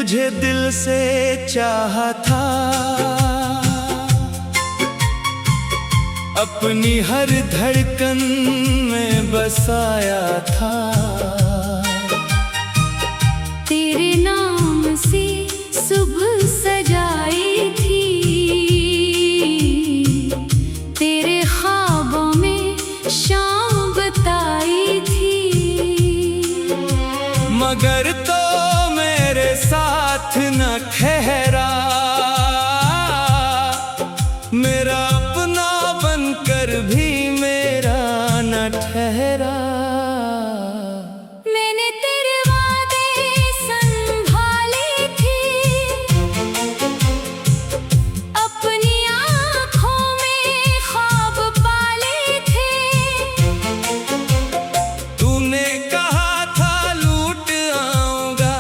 तुझे दिल से चाहा था, अपनी हर धड़कन में बसाया था। तेरे नाम से सुबह सजाई थी, तेरे ख्वाबों में शाम बताई थी। मगर तो मेरे साथ न ठहरा, मेरा अपना बनकर भी मेरा न ठहरा। मैंने तेरे वादे संभाले थे, अपनी आँखों में ख्वाब पाले थे। तूने कहा था लूट आऊंगा,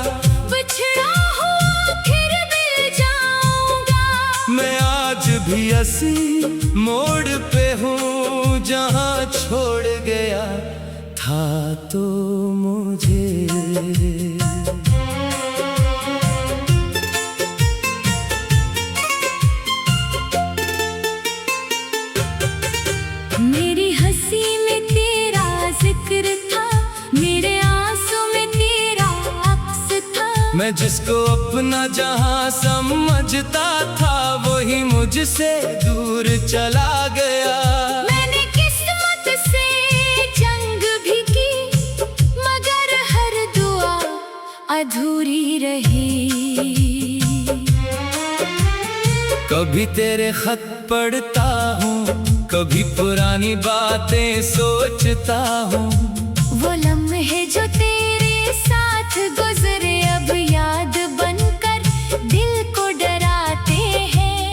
बिछड़ा हुआ फिर मिल जाऊंगा। मैं आज भी असी मोड़ पे हूँ, जहाँ छोड़ गया था तो मुझे। मेरी हंसी में तेरा जिक्र था, मेरे आंसू में तेरा अक्स था। मैं जिसको अपना जहां समझता था, वही मुझसे दूर चला गया। मैंने किस्मत से जंग भी की, मगर हर दुआ अधूरी रही। कभी तेरे खत पढ़ता हूँ, कभी पुरानी बातें सोचता हूँ। वो लम्हे जो तेरे साथ गुजरे अब याद बनकर दिल को डराते हैं।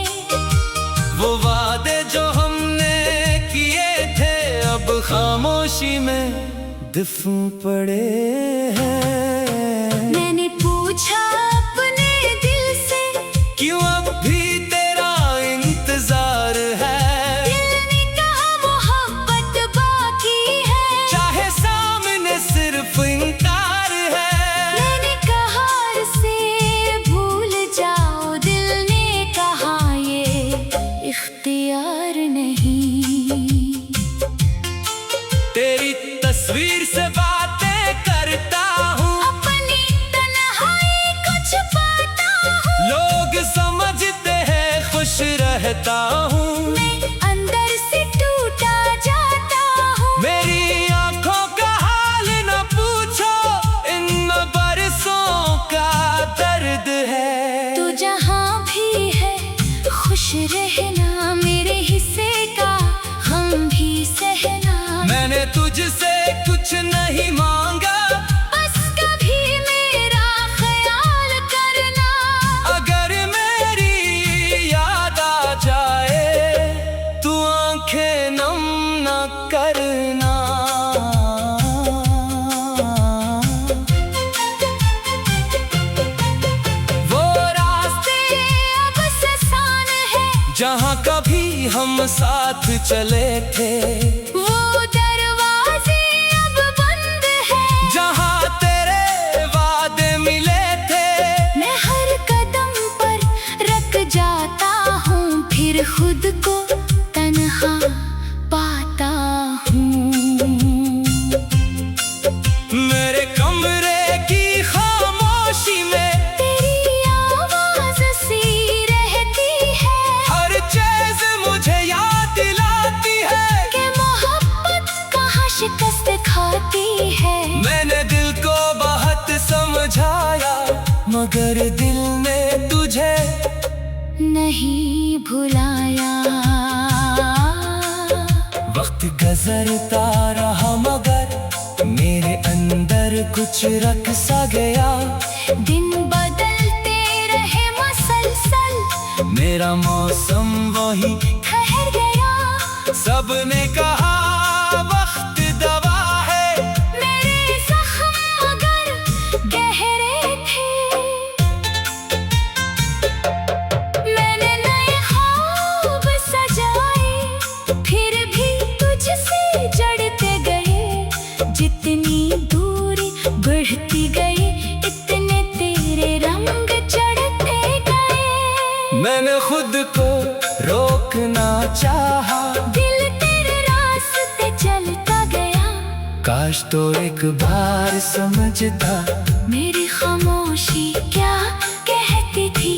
वो वादे जो हमने किए थे, अब खामोशी में दफन पड़े हैं। मैंने पूछा अपने दिल से, क्यों अब भी तेरा इंतजार है? दिल ने कहा मोहब्बत बाकी है, चाहे सामने सिर्फ इनकार है। मैंने कहा इसे भूल जाओ, दिल ने कहा ये इख्तियार नहीं। तेरी तस्वीर से बातें करता हूँ, अपनी तन्हाई को छुपाता हूँ। लोग समझते हैं खुश रहता हूँ, मैं अंदर से टूटा जाता हूँ। मेरी आंखों का हाल न पूछो, इनमें बरसों का दर्द है। तू जहाँ भी है खुश रहना, मेरे हिस्से का हम भी सहना। मैंने तुझसे कुछ नहीं मांगा, बस कभी मेरा ख्याल करना। अगर मेरी याद आ जाए, तू आंखें नम न करना। वो रास्ते अब सुनसान है, जहाँ कभी हम साथ चले थे, वो दरवाजे अब बंद है, जहाँ तेरे वादे मिले थे। मैं हर कदम पर रख जाता हूँ, फिर खुद को तन्हा पाता हूँ। मेरे कमरे की खामोशी में तेरी आवाज सी रहती है, हर चीज मुझे याद दिलाती है कि मोहब्बत कहाँ शिकस्त खाती है। मैंने दिल को बहुत समझाया, मगर दिल ने तुझे नहीं भुलाया। वक्त गुजरता रहा, मगर मेरे अंदर कुछ रख सा गया। दिन बदलते रहे मसलसल, मेरा मौसम वही ठहर गया। सबने कहा वक्त दवा है, मेरे जख्म मगर गहरे थे। मैंने नए ख्वाब सजाए, फिर भी तुझसे जड़ते गए। जितनी दूरी बढ़ती गई, इतने तेरे रंग तो एक बार समझता मेरी खामोशी क्या कहती थी।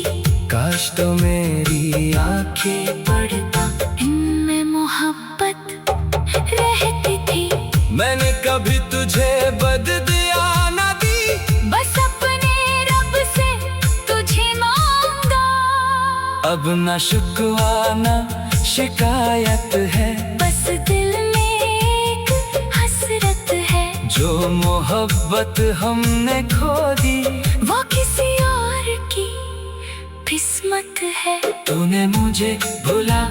काश तो मेरी आंखें पढ़ता इनमें मोहब्बत रहती थी। मैंने कभी तुझे बददिया न दी, बस अपने रब से तुझे मांगा। अब न शिकवा न शिकायत है, बस दिल में एक हसरत है। जो मोहब्बत हमने खो दी वो किसी और की किस्मत है। तूने मुझे भुला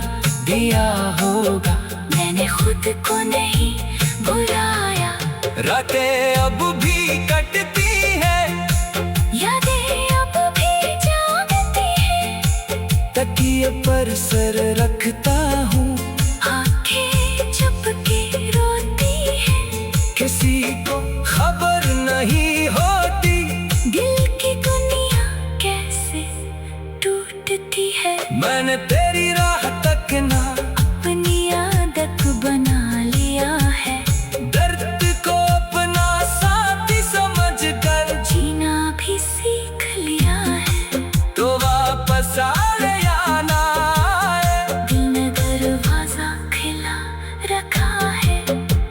दिया होगा, मैंने खुद को नहीं भुलाया। रातें अब भी कटती है, यादें अब भी जागती है। तकिए पर सर रखता हूँ, आंखें झपके रोती है। किसी को खबर नहीं होती दिल की दुनिया कैसे टूटती है। मैंने तेरी राह तक ना अपनी आदत बना लिया है। दर्द को अपना साथी समझ कर जीना भी सीख लिया है। तो वापस आए या ना आए, दिल ने दरवाजा खिला रखा है।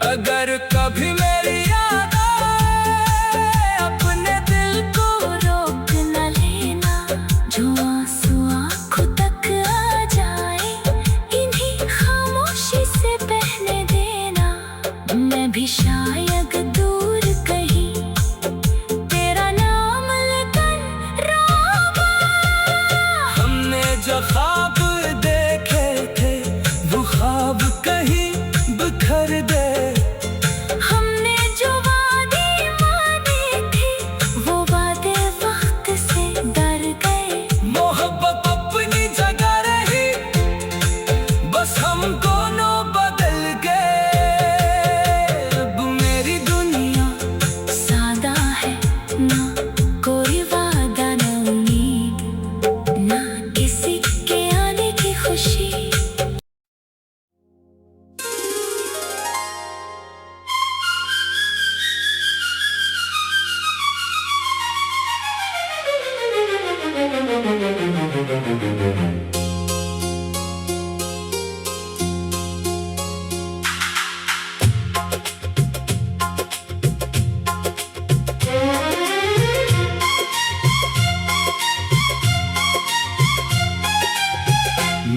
अगर कभी मेरी याद आए, अपने दिल को रोक न लेना। जो आंसू आंखों तक आ जाए, इन्हीं खामोशी से बहने देना। मैं भी शायद दूर कहीं तेरा नाम लेकर रोऊंगा। हमने जो ख्वाब देखे थे वो ख्वाब कहीं बिखर दे। हमने जो वादे माने थे वो वादे वक्त से डर गए। मोहब्बत अपनी जगह रही, बस हम दोनों बदल गए। अब मेरी दुनिया सादा है, ना कोई वादा न उम्मीद, ना किसी के आने की खुशी।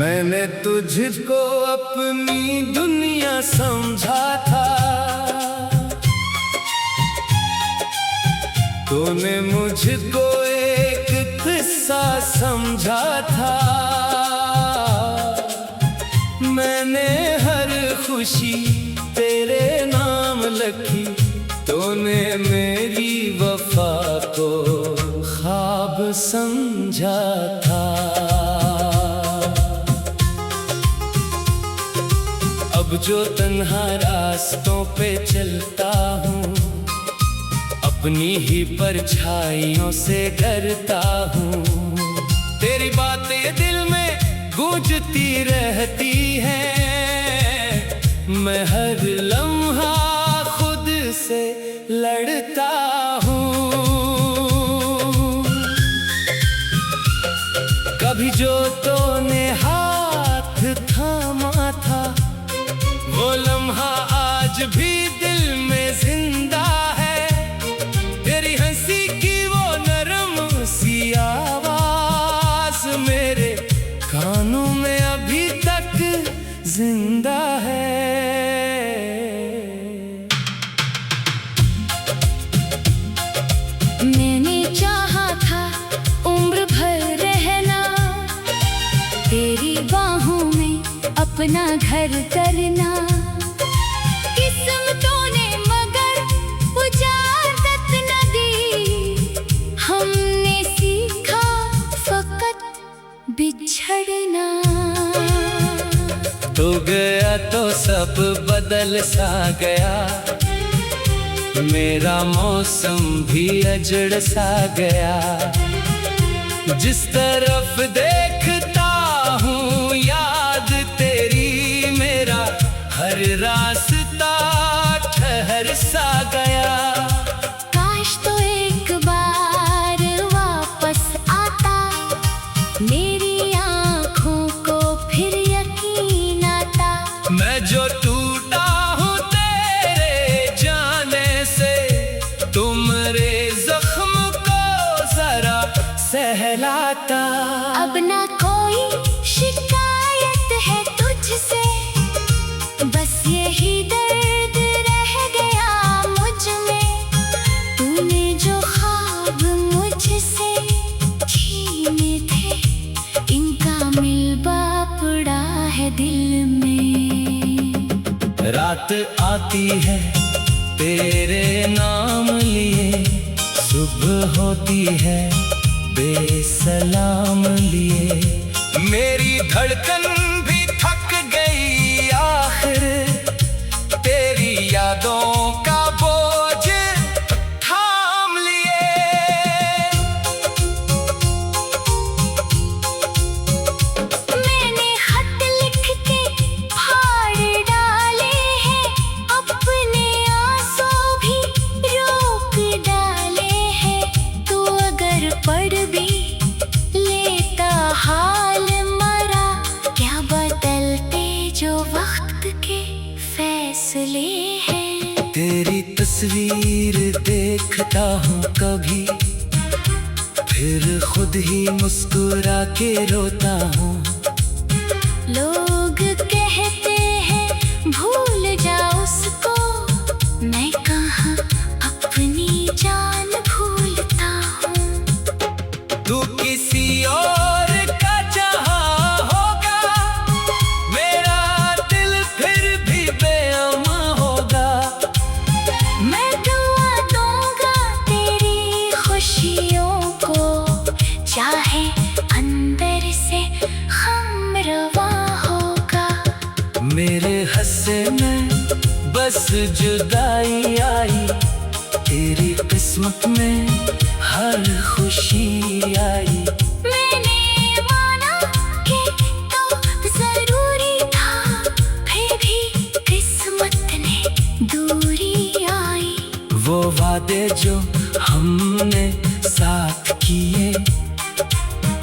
मैंने तुझको अपनी दुनिया समझा था, तूने मुझको एक किस्सा समझा था। मैंने हर खुशी तेरे नाम लिखी, तूने मेरी वफा को ख्वाब समझा था। अब जो तन्हा रास्तों पे चलता हूँ, अपनी ही परछाइयों से डरता हूँ। तेरी बातें दिल में गूंजती रहती हैं, मैं हर लम्हा खुद से लड़ता हूँ। कभी जो तूने हाथ थामा था, वो लम्हा आज भी दिल में जिंदा है। तेरी हंसी की वो नरम सी आवाज मेरे कानों में अभी तक जिंदा है। मैंने चाहा था उम्र भर रहना, तेरी बाहों में अपना घर करना। किस्मतों ने मगर इजाजत न दी, हमने सीखा फकत बिछड़ना। तू गया तो सब बदल सा गया, मेरा मौसम भी अजड़ सा गया। जिस तरफ देखता हूँ याद तेरी, मेरा हर रास्ता ठहर सा गया। मैं जो टूटा हूँ तेरे जाने से, तुम्हारे जख्म को जरा सहलाता। अब ना कोई शिकायत है तुझसे, बस यही दर्द रह गया मुझ में। तूने जो ख्वाब मुझसे छीने थे, इनका मिलबा पड़ा है दिल में। रात आती है तेरे नाम लिए, सुबह होती है बेसलाम लिए। मेरी धड़कन भी थक गई आखिर, तेरी यादों का बोझ थाम लिए। मैंने खत लिख के फाड़ डाले हैं, अपने आंसू भी रोक डाले हैं। तू अगर पढ़ भी लेता हाल मरा, क्या बदलते जो वक्त के फैसले हैं। तेरी तस्वीर देखता हूँ कभी, फिर खुद ही मुस्कुरा के रोता हूँ। लोग कहते हैं भूल जा उसको, मैं कहाँ अपनी जान भूलता हूँ। तू किसी और का चाहा होगा, मेरा दिल फिर भी बेअमा होगा। मैं दुआ दूंगा तेरी खुशियों को, चाहे अंदर से हम रवा होगा। मेरे हंसे में बस जुदाई आई, तेरी किस्मत में हर खुशी आई। मैंने माना कि तो जरूरी था, फिर भी किस्मत ने दूरी आई। वो वादे जो हमने साथ किए,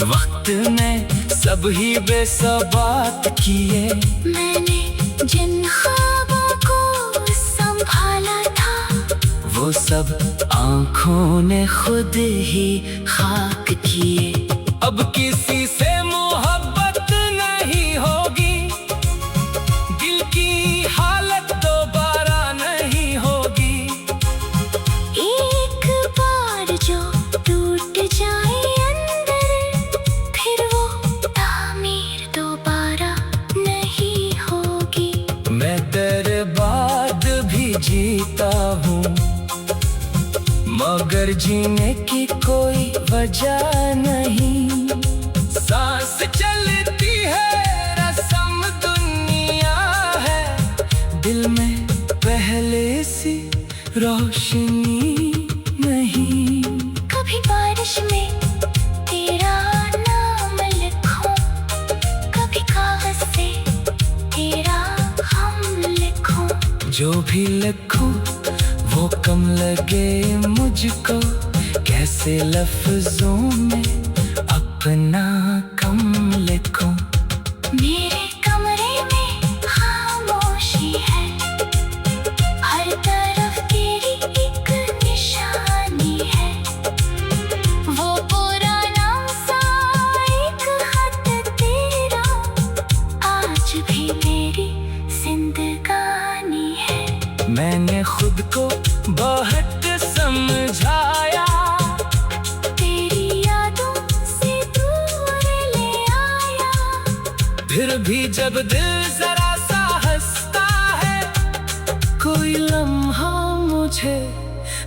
वक्त ने सब ही बेसबात किए। मैंने जिन ख्वाबों को संभाला था, वो सब आँखों ने खुद ही खाक किए। अब किसी से मोहब्बत नहीं होगी, दिल की हालत दोबारा नहीं होगी। एक बार जो टूट जाए अंदर, फिर वो तामीर दोबारा नहीं होगी। मैं तेरे बाद भी जीता हूँ, मगर जीने की कोई वजह नहीं। सांस चलती है, रस्म दुनिया है, दिल में पहले सी रोशनी नहीं। कभी बारिश में तेरा नाम लिखूं, कभी कागज से तेरा हम लिखूं। जो भी लिखूं वो कम लगे मुझको, कैसे लफ्जों में अपना कम लिखूं। मेरे कमरे में खामोशी है, हर तरफ तेरी एक निशानी है। वो पुराना सा एक खत तेरा, आज भी मेरी जिंदगानी है। मैंने खुद को बहुत समझाया, तेरी यादों से दूर ले आया। फिर भी जब दिल जरा सा हंसता है, कोई लम्हा मुझे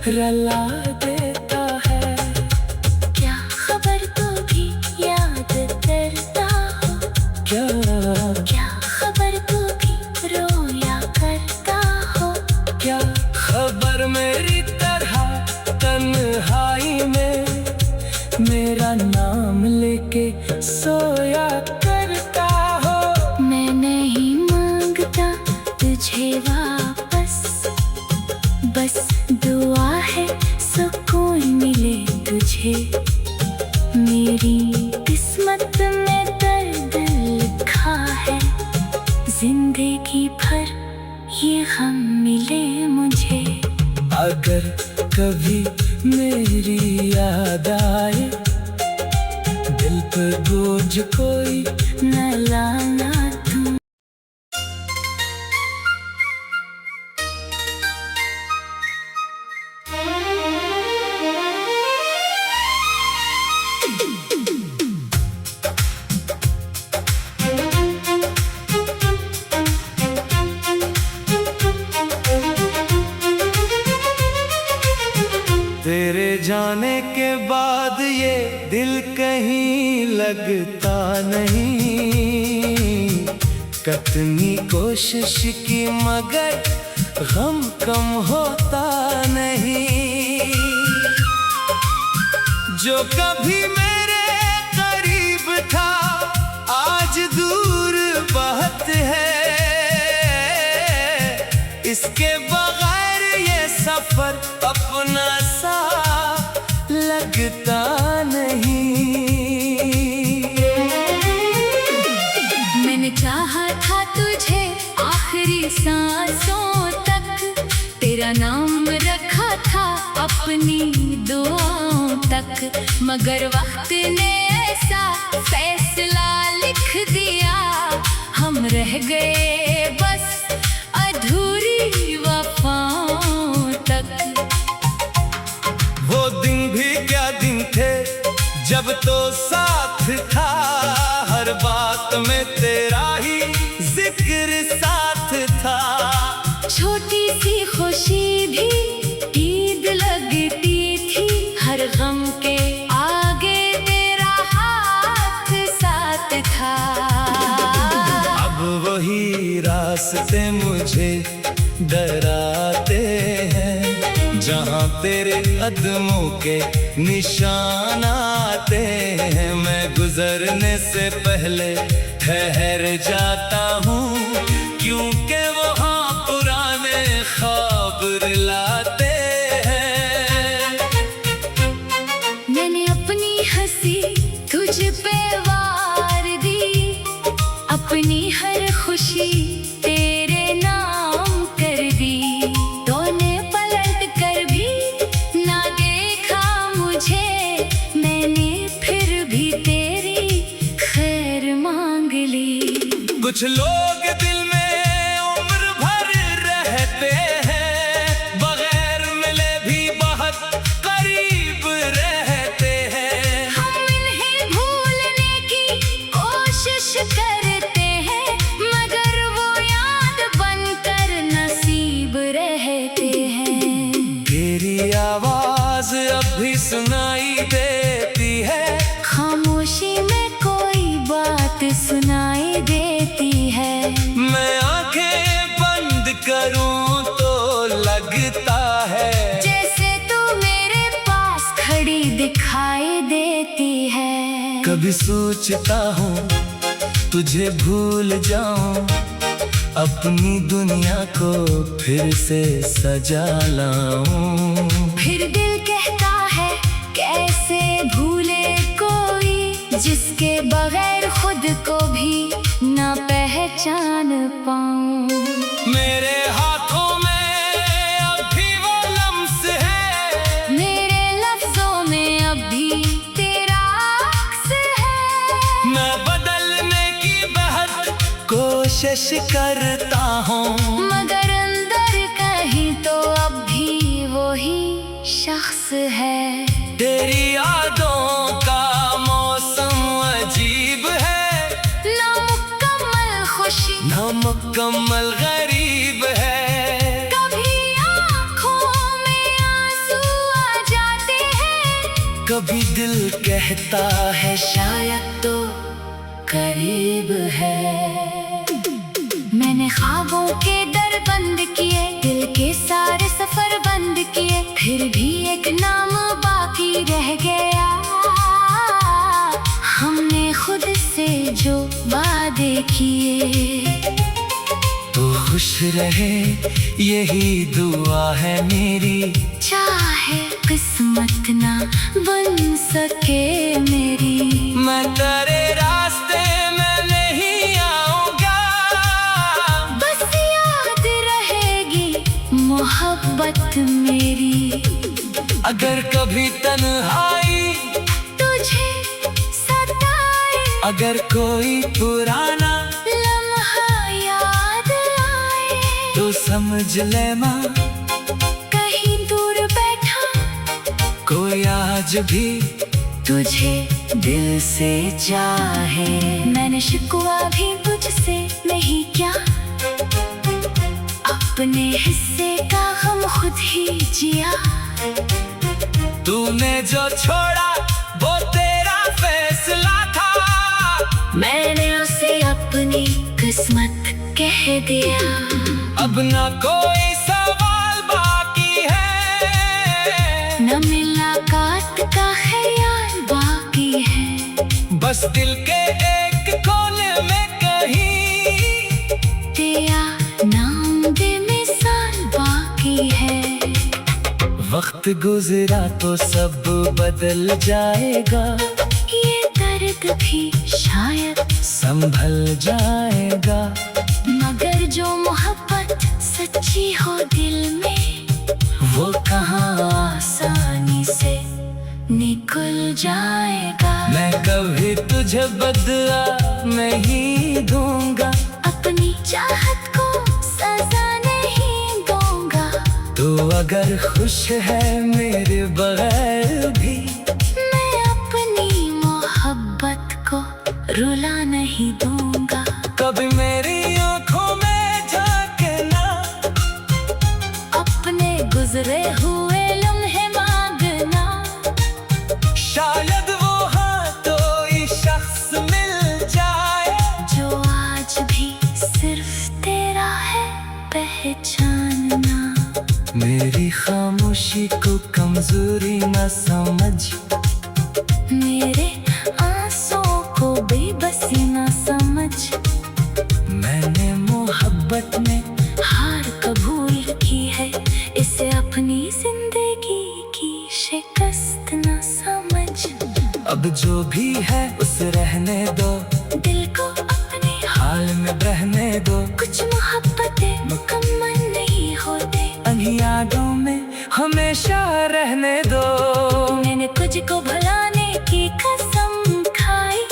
रुला देता है। क्या खबर तू भी याद करता हो, क्या खबर तू भी रोया करता हो। क्या खबर मेरी तरह तन्हाई में मेरा नाम लेके सोया करता हो। मैं नहीं मांगता तुझे वापस, बस दुआ है सुकून मिले तुझे। मेरी किस्मत में दर्द लिखा है, जिंदगी जिंदगी भर ये गम मिले मुझे। अगर कभी मेरी याद आए, दिल पर बोझ कोई न लाना तुम। तेरे जाने के बाद ये दिल कहीं लगता नहीं। कितनी कोशिश की मगर गम कम होता नहीं। जो कभी मेरे करीब था आज दूर बहुत है। इसके बगैर ये सफर अपना सा लगता नहीं। मैंने चाहा था तुझे आखिरी सांसों तक, तेरा नाम रखा था अपनी दुआओं तक। मगर वक्त ने ऐसा फैसला लिख दिया, हम रह गए बस अधूरी वफाओं तक। वो दिन भी क्या दिन थे जब तो साथ था, हर बात में तेरा ही जिक्र साथ था। छोटी सी खुशी भी ईद लगती थी, हर गम के आगे तेरा हाथ साथ था। अब वही रास्ते मुझे डराते हैं, जहाँ तेरे कदमों के निशान आते हैं। मैं गुजरने से पहले ठहर जाता हूँ, क्योंकि वहाँ पुराने ख्वाब रुलाते हैं। मैंने अपनी हंसी तुझ पे वार दी, अपनी हर खुशी तेरे नाम कर दी। तूने पलट कर भी ना देखा मुझे, मैंने फिर भी तेरी खैर मांग ली। कुछ लोग दिल में उम्र भर रहते हैं, बगैर मिले भी बहुत करीब रहते हैं। हम इन्हें भूलने की कोशिश करते हैं, मगर वो याद बनकर नसीब रहते हैं। तेरी आवाज अब भी सुनाई देती है, खामोशी में कोई बात सुनाई देती है। मैं आंखें बंद करूं तो लगता है जैसे तू मेरे पास खड़ी दिखाई देती है। कभी सोचता हूँ तुझे भूल जाऊं, अपनी दुनिया को फिर से सजा लाऊं। फिर दिल कहता है कैसे भूले कोई, जिसके बगैर खुद को भी ना पहचान पाऊं। मेरे हाथों में अभी वो लम्स है, मेरे लफ्जों में अभी तेरा अक्स है। मैं बदलने की बहुत कोशिश करता हूँ, मगर अंदर कहीं तो अब भी वही शख्स है। तेरी यादों का मौसम अजीब है, नामुकम्मल खुशी नामुकम्मल गरीब है। कभी आँखों में आंसू आ जाते हैं, कभी दिल कहता है शायद तो करीब है। मैंने ख्वाबों के दर बंद किए, दिल के सारे सफर बंद किए, फिर भी एक नाम बाकी रह गया। हमने खुद से जो वादे किए। तो खुश रहे यही दुआ है मेरी, चाहे किस्मत ना बन सके मेरी। मैं तेरे रास्ते में नहीं आऊंगा, अगर कभी तन्हाई तुझे सताए, अगर कोई पुराना लम्हा याद आए, तो समझ ले माँ कहीं दूर बैठा कोई आज भी तुझे दिल से चाहे। मैंने शिकवा भी तुझसे नहीं क्या, अपने हिस्से का हम खुद ही जिया। तूने जो छोड़ा वो तेरा फैसला था, मैंने उसे अपनी किस्मत कह दिया। अब ना कोई सवाल बाकी है, न मुलाकात का ख्याल बाकी है, बस दिल के एक कोने में कहीं तेरा नाम बेमिसाल बाकी है। वक्त गुजरा तो सब बदल जाएगा, ये दर्द भी शायद संभल जाएगा। मगर जो मोहब्बत सच्ची हो दिल में, वो कहाँ आसानी से निकल जाएगा। मैं कभी तुझे बदला नहीं दूंगा, अपनी चाहत को सजा नहीं दूंगा। तू अगर खुश है मेरे बगैर भी, मैं अपनी मोहब्बत को रुला नहीं दूंगा। कभी मेरी आंखों में झांकना, अपने गुजरे हुए लम्हे मांगना। शायद वो तो शख्स मिल जाए, जो आज भी सिर्फ तेरा है पहचानना। मेरी खामोशी को कमजोरी न समझ, मेरे आंसुओं को बेबसी न समझ। मैंने मोहब्बत में हार कबूल की है, इसे अपनी जिंदगी की शिकस्त न समझ। अब जो भी है उसे रहने दो, दिल को अपने हाल में बहने दो। कुछ मोहब्बतें मुकम्मल नहीं होते, अन्ही यादों में हमेशा रहने दो। मैंने तुझको भुलाने की कसम खाई,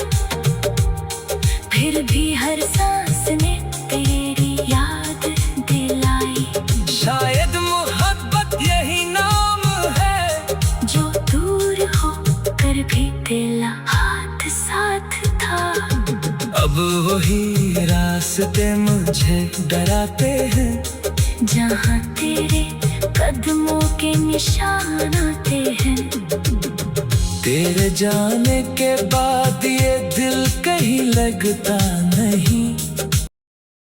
फिर भी हर सांस ने तेरी याद दिलाई। शायद मोहब्बत यही नाम है, जो दूर हो कर भी दिल हाथ साथ था। अब वही रास्ते मुझे डराते हैं, जहाँ तेरे कदमों के निशान आते हैं। तेरे जाने के बाद ये दिल कहीं लगता नहीं।